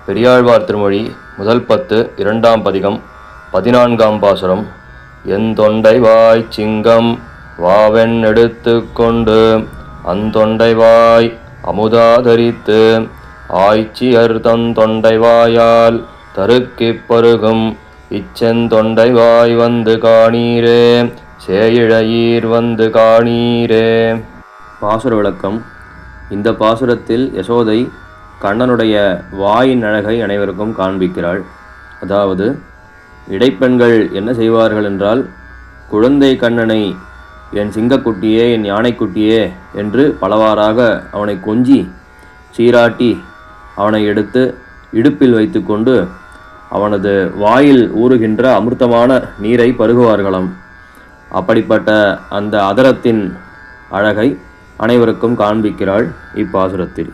பெரியாழ்வார் திருமொழி முதல் 10 இரண்டாம் பதிகம் 14ஆம் பாசுரம். என் தொண்டை வாய் சிங்கம் வாவென் எடுத்து கொண்டு அந்தொண்டை வாய் அமுதாதரித்து ஆய்ச்சியர் தன் தொண்டை வாயால் தருக்கிப் பருகும் இச்செந்தொண்டை வாய் வந்து காணீரே சேயிழையீர் வந்து காணீரே. பாசுர விளக்கம். இந்த பாசுரத்தில் யசோதை கண்ணனுடைய வாயின் அழகை அனைவருக்கும் காண்பிக்கிறாள். அதாவது இடைப்பெண்கள் என்ன செய்வார்கள் என்றால், குழந்தை கண்ணனை என் சிங்கக்குட்டியே என் யானைக்குட்டியே என்று பலவாறாக அவனை கொஞ்சி சீராட்டி அவனை எடுத்து இடுப்பில் வைத்து கொண்டு அவனது வாயில் ஊறுகின்ற அமிர்தமான நீரை பருகுவார்களாம். அப்படிப்பட்ட அந்த அதரத்தின் அழகை அனைவருக்கும் காண்பிக்கிறாள் இப்பாசுரத்தில்.